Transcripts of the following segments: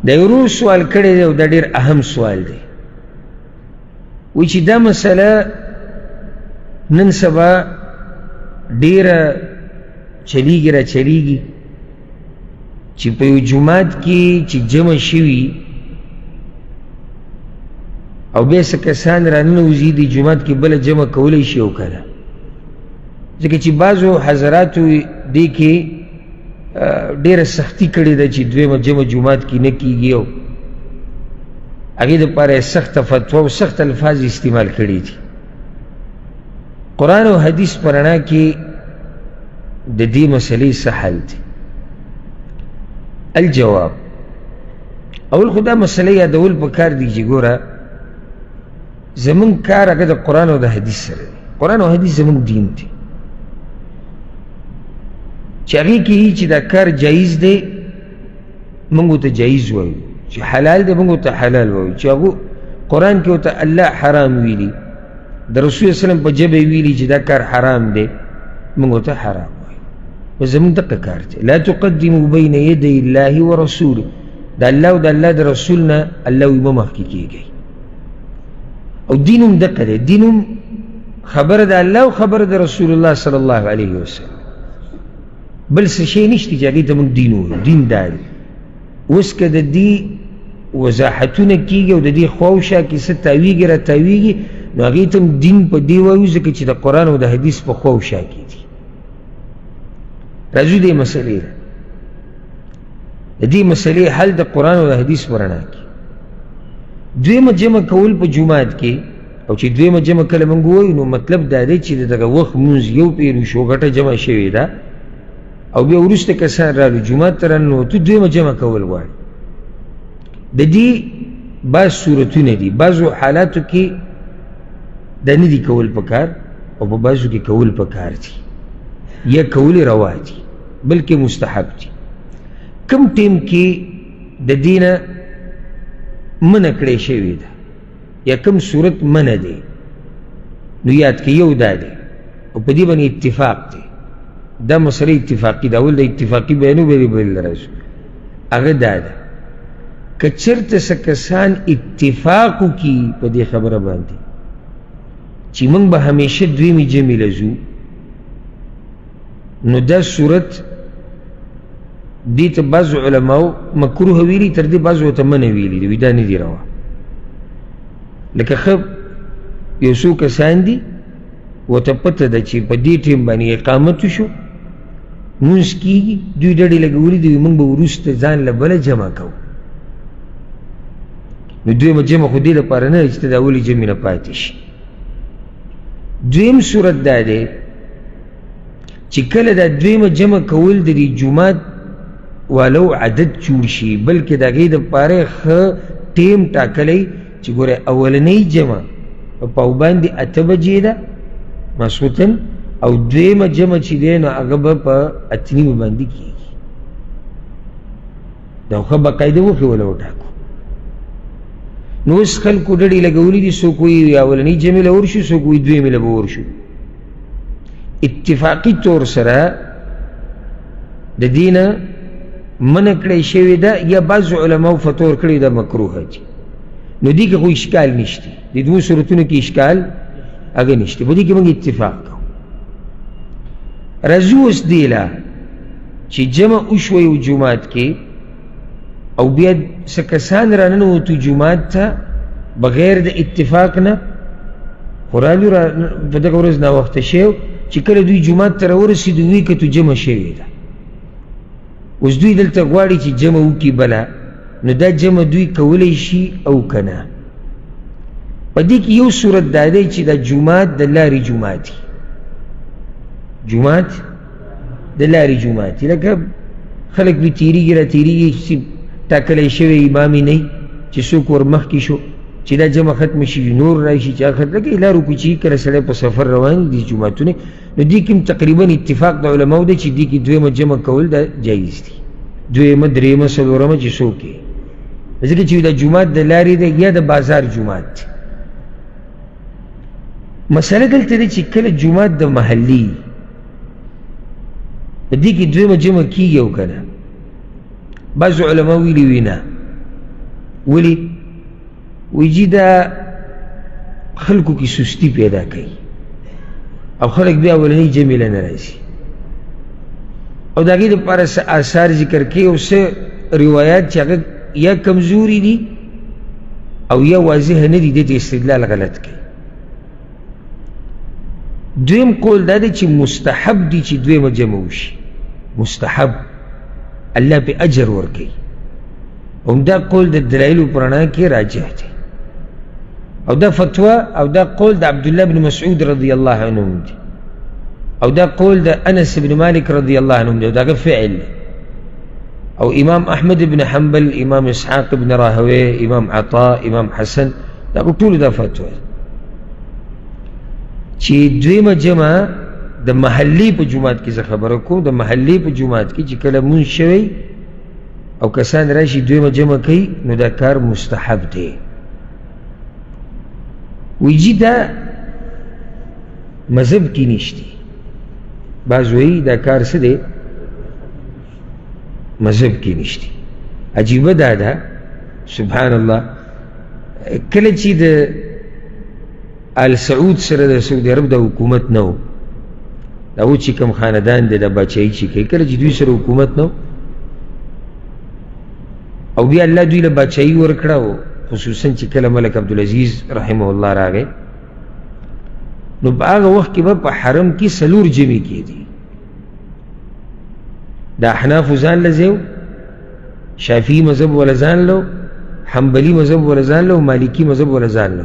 دا یو ورور سوال کړی دی او دا ډېر اهم سوال دی. وایي چې دا مسله نن سبا ډېره چلیږي را چلیږي چې په یو جومات کې چې جمع شوي او بیا څه کسان راننوځي دې جومات کې بله جمع کولی شي او که نه، ځکه چې بعضو حضراتو دې کې ډېره سختي کړې ده چې دویمه جمع جومات کې نه کېږي او هغې دپاره یې سخته فتوا او سخت الفاظ استعمال کړي دي. قرآن او حدیث په رڼا کې د دې مسلې څه حل دی؟ الجواب، اول خو دا مسله یادول پکار دی چې ګوره زمونږ کار هغه د قرآن او د حدیث سره دی. قرآن او حدیث زمونږ دین دی چې هغې کې چې دا کار جایز دی موږ ورته جایز وایو، چې حلال دی موږ ورته حلال وایو، چې هغه قرآن کې ورته الله حرام ویلي، د رسول صلی الله علیه وسلم په ژبه ویلي چې دا کار حرام دی، موږ ورته حرام وایو. و زمونږ دقه کار دی. لا تقدموا بین یدی الله ورسوله، د الله او د الله د رسول نه الله وایي مه مخکې کېږئ. او دین هم دقه دی، دین هم خبره د الله او خبره د رسول الله صلی الله علیه وسلم، بل څه شی نشته چې هغې ته موږ دین وایو. دین دا دی. اوس که د دې وضاحتونه کېږي او د دې خواوشا کې څه تاویږي را تاویږي نو هغې ته هم دین په دې وایو ځکه چې د قرآن او د حدیث په خواوشا کې دي. راځو دې مسلې ده، د دې مسلې حل د قرآن او د حدیث په رڼا کې. دویمه جمع کول په جومات کې، او چې دویمه جمع کله موږ وایو نو مطلب دا دی چې د دغه وخت مونځ یو پیر وشو ګټه جمع شوې ده او بیا وروسته کسان رالو جومات ته راننوتو دویمه جمع کول غواړي. د دې بعض صورتونه دي، بعضو حالاتو کې دا نه دي کول پکار او په بعضو کې کول پکار دي، یا کول روا دي بلکې مستحب دي. کم ټیم کې د دې نه منع کړی شوې ده یا کم صورت منع دی نو یاد کې یو دا دی او په دې باندې اتفاق دی. دا مسله اتفاقی دا اول د اتفاقی بیانو بری بل راځو. هغه دا ده که چېرته څه کسان اتفاق وکړي په دې خبره باندې چې موږ به همیشه دویمې جمعې له ځو نو دا صورت دې ته بعضو علماو مکروه ویلي، تر دې بعضو ته منع ویلي دي، دا نه دي روا. لکه ښه یو څو کسان دي ورته پته ده چې په دې ټیم باندې اقامت وشو مونځ کېږي، دوی ډډې لګولي دي موږ به وروسته ځان له بله جمع کوو. نو دویمه جمع خو دې لپاره نه چې ته د اولې جمعې نه پاتې شي. دویم صورت دا دی چې کله دا دویمه جمع کول د دې جومات والو عدد جوړ شي، بلکې د هغې دپاره ښه ټیم ټاکلی چې ګوره اولنۍ جمع په پاو باندې 8 بجې ده ماسخوتن او دویمه جمع چې دی نو هغه به په 8:30 باندې کېږي. دا ښه باقاعده وخې وله وټاکو. نو اوس خلکو ډډې لګولي دي، څوک وایي اولنۍ جمعې له ورشو، څوک وایي دویمې له به ورشو. اتفاقي طور سره د دې نه منع کړی شوې ده یا بعضو علماو فتوا ورکړې ده مکروهه دي. نو دې کې خو اشکال نشته، د دوو صورتونو کې اشکال هغه نشته، په دې کې موږ اتفاق کوو. راځو اوس دې له چې جمع وشوه یو جومات کې او بیا څه کسان راننوتو جومات ته بغیر د اتفاق نه، خو رالو په دغه ورځ ناوخته شوی چې کله دوی جومات ته راورسېدو ویې کتو جمع شوې ده. اوس دوی دلته غواړي چې جمع وکړي بله، نو دا جمع دوی کولی شي او که نه. په دې کې یو صورت دا دی چې دا جومات د لارې جومات دي، جومات د لارې جومات دي. لکه خلک دوی تېرېږي را تېرېږي چې ټاکلی شوی امام یې نه وي چې څوک ور مخکې شو چې دا جمع ختمه شي نور راشي چې هغه لکه لارو کوچي کله سړی په سفر روان دي جوماتونه، نو دې کې تقریبا اتفاق د علماو دی چې دې کې دویمه جمع کول دا جایز دي، دویمه درېیمه څلورمه چې څوک یې، ځکه چې دا جومات د لارې دی یا د بازار جومات دی. مسله دلته دی چې کله جومات د محلي په دې کې دویمه جمع کېږي او که نه. بعضو علما ویلي وي نه، ولی وی جی دا خلقو کی سستی پیدا کئی او خلق بیا اولنی جمع لنرازی او داگی دا پارا سا آثار ذکر کی او سا روایات چاگه یا کمزوری دی او یا واضح ندی دیتا استدلال غلط کی دویم قول داده چی مستحب دی چی دویم جمعوشی مستحب اللہ پہ اجر ورکی او دا قول دا دلائل پرانا کی راجح دی او دا فتوہ او دا قول دا عبداللہ بن مسعود رضی اللہ عنہ دی او دا قول دا انس بن مالک رضی اللہ عنہ دی او دا فعل او امام احمد بن حنبل امام اسحاق بن راہوے امام عطا امام حسن دا طول دا فتوہ چی دویم جمع دا محلی پا جماعت کی خبرکو دا محلی پا جماعت کی چی کلا من شوی او کسان راشی دویم جمع کی نو دا کار مستحب دے ویجی دا مذہب کی نشتی بعض وی دا کار سدے مذہب کی نشتی عجیب دا سبحان اللہ کل چی دا آل سعود سر دا سعودی عرب دا حکومت نو دا او چی کم خاندان دا باچائی چی کئی کل چی دوی سر حکومت نو او بیا اللہ دوی لباچائی ورکڑاو خصوصاً چی کل ملک عبدالعزیز رحمہ اللہ را گئے نو با آغا وقت کی با پا حرم کی سلور جمعی کی دی دا حناف زان لزیو شافی مذہب ولزان لو حنبلی مذہب ولزان لو مالکی مذہب ولزان لو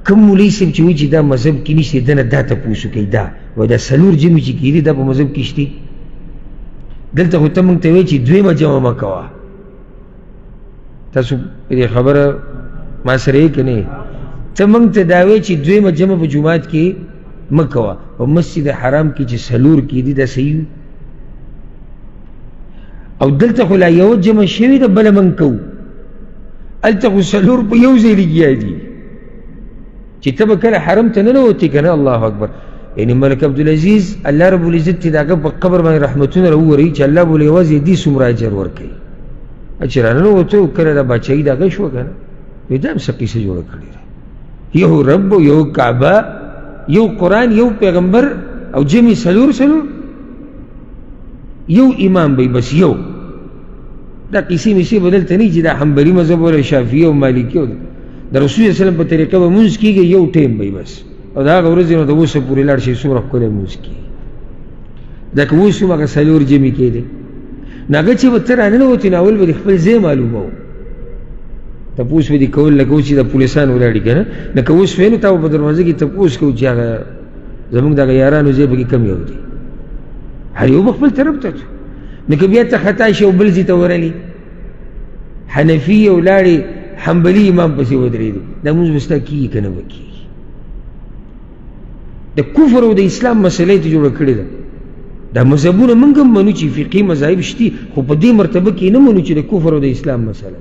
کم مولی سب چوی چی دا مذہب کی نیستی دانا دا تا پوسو کئی دا و دا سلور جمعی چی کی دی دا پا مذہب کشتی دلتا خود تا منگتوی چی دوی جمع مکوا تاسو پدی خبر ما سره کنی تا منگتا داوی چی دوی جمع پا جماعت کی مکوا و مسجد حرام کی چی سلور کی دی دا سیو او دلتا خلا یو جمع شوی دا بلا منکو التا خو سلور پا یو زیلی گیا دی چی تبا کل حرم تا ننوتی کنا اللہ اکبر یعنی ملک عبدالعزیز اللہ رب العزت تی داگا پا قبر من رحمتون رو رئی چی اللہ بولی وازی دی سمرا جر ورکی اچھا ننوتو کل دا باچائی داگا شو کنا ویدام سقی سے جوڑا کلی رہا یو رب یو کعبہ یو قرآن یو پیغمبر او جمعی سلور یو امام بی بس یو دا قیسی میسی بدلتا نہیں جی دا حنبلی مذہب والا شافی و مالکی و دا رسول صلی اللہ علیہ وسلم پر طریقہ با منز کی گئی یو ٹیم بی بس او دا آگا ورزی نو دا وہ سب پوری لڑشی سورہ کل منز کی دا کہ وہ سب آگا سلور جمعی کی دے ناگا چی بطر آننا ہوتی ناول با دی خپل زی معلوم ہو تپوس با دی کول لکو چی دا پولیسان ولاڑی کنا نکوس فینو تاو با دروازه کی تپوس کو چی آگا زمان دا یارانو زی با کی کم یو دی هر یو بخبل طرف تا تو نکه بیا تا خطاش او بلزی تا ورلی حنفی او لاری حنبلی امام پسی ودری دی دا منز بستا کی کنه بکی دا کفر او دا اسلام مسئله تا جوڑا کرده دا مذہبون منگم منو چی فقی مذاہب شتی خو پا دی مرتبه کی نمانو چی دا کفر او دا اسلام مسئله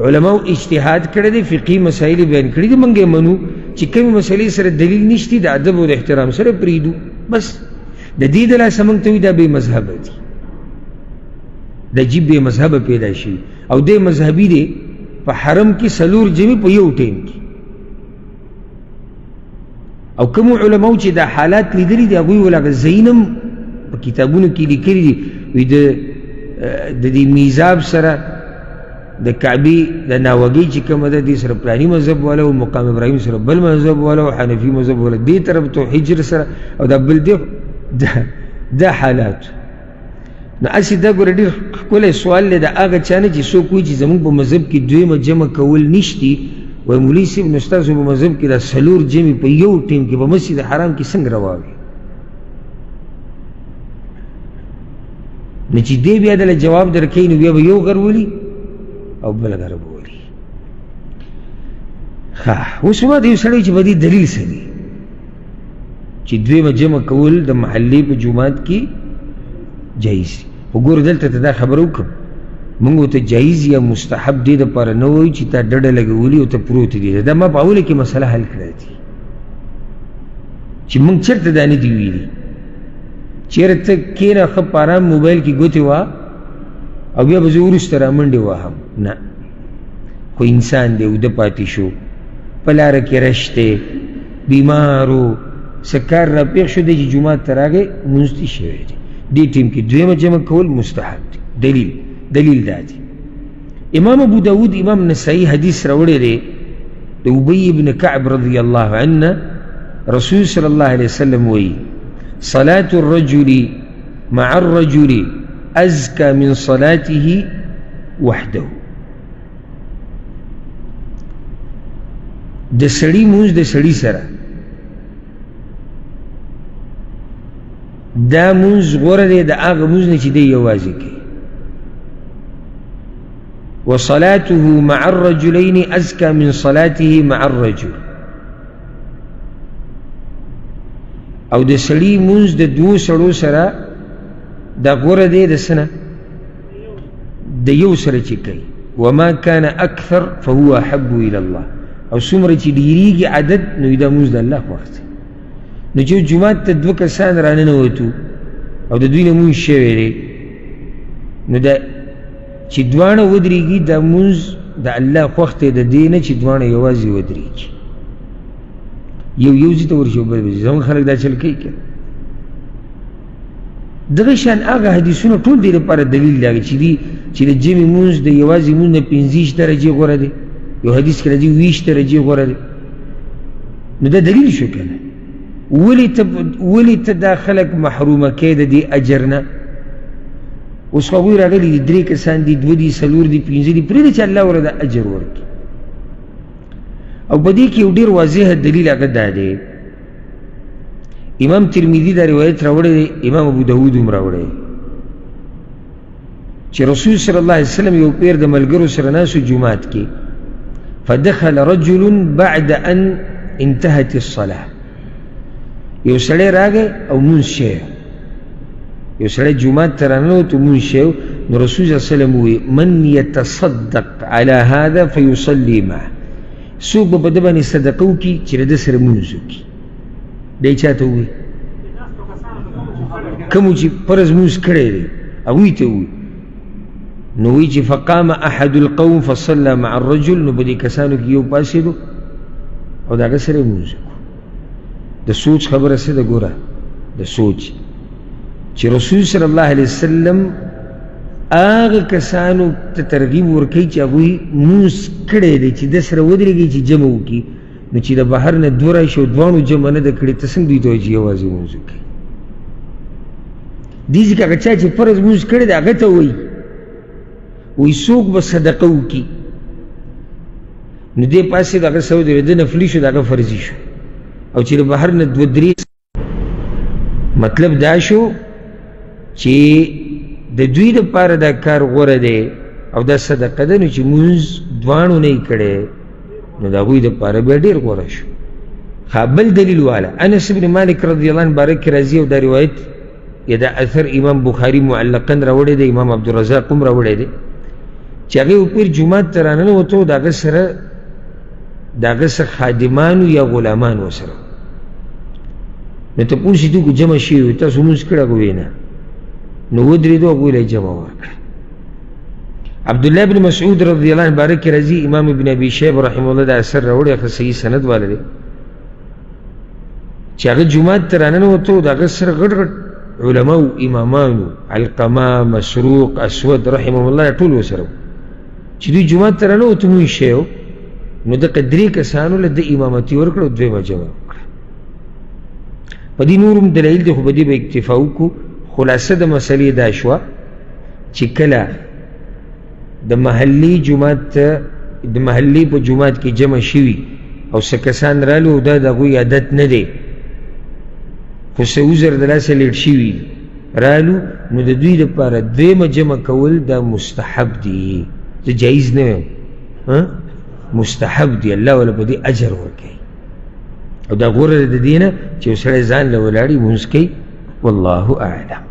علماء اجتحاد کرده فقی مسائل بیان کرده منگم منو چی کمی مسئله سر دلیل نشتی دا عدب و دا احترام سر پریدو بس دا دید اللہ سمنگتوی دا بے مذہب دی دا جیب بے مذہب پیدا شوی او دے مذہبی دے پا حرم کی سلور جمعی پا یو ٹیم کی او کمو علماء چی دا حالات لیدری دی اگوی ولا زینم پا کتابونو کی لکری دی وی دا دی میزاب سرا دا کعبی دا ناوگی چی کم دا دی سر پلانی مذہب والا و مقام ابراہیم سر بل مذہب والا و حنفی مذہب والا دی طرف تو حجر سرا او دا بل دی دا حالات نا اسی دا گو ردیر کل سوال لی دا آگا چانا چی سو کوئی چی زمان پا مذہب کی دویم جمع کول نشتی و مولی سیب نستاسو پا مذہب کی دا سلور جمع پا یو ٹیم کی پا مسجد حرام کی سنگ رواوی نا چی دے بیا دا جواب در کئی نو بیا با یو غرولی او بلا غرولی خواه وہ سوا دیو سڑی چی با دی دلیل سنی چی دوی جمع کول دا محلی پا جماعت کی جائز وگور دلتا تا دا خبرو کم منگو تا جائز یا مستحب دی دا پارا نووی چی تا ڈڑا لگولی و تا پروت دی دا ما پاولی کی مسئلہ حل کرا دی چی منگ چرت دانی دیوی دی چیرتا کینا خب پارام موبایل کی گوتی وا او بیا بزورس ترا مندی وا ہم نا خو انسان دی اوده پاتې شو په لاره کې رش دی بیمارو څه کار را پیښ شو دی چې جومات ته راغی لمونځ دې شوی دی دې ټیم کې دویمه جمع کول مستحب دی دلیل دا دی امام ابو داود امام نسائی حدیث راوړی دی د ابی ابن کعب رضی الله عنه رسول صلی الله علیه وسلم وی صلاة الرجل مع الرجل ازکا من صلاته وحده د سړي مونځ د سړي سره دا مونځ غوره دی د هغه مونځ نه چې دی یوازې کوي وصلاته مع الرجلين أزكى من صلاته مع الرجل او د سړي مونځ د دوو سړو سره دا غوره دی د سنه د یو سره چې کوي وما كان أكثر فهو أحب إلى الله او څومره چې ډېرېږي عدد نو دا مونځ د الله خوښ دی نو چې جومات ته دوه کسان راننوتو او د دوی نه مونځ شوی دی نو دا چې دواړه ودرېږي دا مونځ د الله خوښ دی د دې نه چې دواړه یوازې ودرېږي یو ځای ته ورشي او بل ځای زموږ خلک دا چل کوي که دغه شان هغه حدیثونه ټول دې لپاره دلیل دی چې د جمع مونځ د یوازې مونځ نه 25 درجې غوره دی یو حدیث کې راځي 20 درجې غوره دی نو دا دلیل شو که نه ولې ته دا خلک محرومه کوې د دې اجر نه اوس هغوی راغلي دي 3 کسان دي 2 دي 4 دي 5 دي پرېږده چې الله ورته اجر ورکړي او په دې کې یو ډېر واضح دلیل هغه دا دی امام ترمذي دا روایت راوړی دی امام ابو داود هم راوړی چې رسول صلی الله علیه وسلم یو پیر د ملګرو سره ناستو جومات کې فدخل رجل بعد ان انتهت الصلاه یو سړی راغی او مونځ شوی یو سړی جومات ته راننوت مونځ شوی نو رسول صلی الله علیه وسلم وویل من یتصدق علی هذا فیصلي معه څوک به په ده باندې صدقه وکړي چې د ده سره مونځ وکړي دی چا ته ووایي کومو چې فرض مونځ کړی دی هغوی ته ووایي نو وایي چې فقام احد القوم فصلى مع الرجل نو په دې کسانو کې یو پاڅېدو او د هغه سره یې مونځ وکړو د سوچ خبره څه ده ګوره د سوچ چې رسول صلی الله علیه وسلم هغه کسانو ته ترغیب ورکوي چې هغوی مونځ کړی دی چې ده سره ودرېږي چې جمع وکړي نو چې د بهر نه دوه راشي او دواړو جمع نه ده کړې ته څنګه دوی ته وایي چې یوازې مونځ وکړي دې ځکه هغه چا چې فرض مونځ کړی دی هغه ته وایي څوک به صدقه وکړي نو دې پاسېد هغه څه ودرېد ده نفلي شو د هغه فرضي شو او چې د بهر نه 2-3 مطلب دا شو چې د دوی دپاره دا کار غوره دی او دا صدقه ده نو چې مونځ دواړو نه یې کړی نو د هغوی دپاره بیا ډېر غوره شو بل دلیل والا انس بن مالک رضی الله عنه باره کې راځي او دا روایت یا دا اثر امام بخاري معلقا راوړی دی امام عبدالرزاق هم راوړی دی چې هغې وپیر جومات ته راننوتو د هغه سره د هغه څه خادمانو یا غلامانو سره نو تپوس یې دوی جمع شوي تاسو مونځ کړی هغوی نه نو ودرېدو هغوی له یې جمع ورکړه عبدالله بن مسعود رضی الله عنه باره کې راځي امام ابن ابي شیبه رحمه الله دا اثر راوړی ښه صحیح سند والا دی چې هغه جومات ته راننوتو د هغه سره غټ غټ علماو امامانو علقمه مسروق اسود رحمه الله ټول ورسره چې دوی جومات ته راننوتو مونځ شوی نو دغه 3 کسانو له د امامتي ورکړه او دویمه جمع وکړه په دې نور هم دلایل دی خو په دې به اکتفا وکړو خلاصه د مسلې دا شوه چې کله د محلي جومات د محلي په جومات کې جمع شوي او څه کسان رالو دا د هغوی عادت نه دی خو څه عذر د لاسه لیټ شوي رالو نو د دوی دپاره دویمه جمع کول دا مستحب دي زه جایز نه یم مستحب دی الله ولا په دې اجر ورکوي او دا غوره د دې نه چې یو سړی ځان له ولاړي مونځ کوي والله اعلم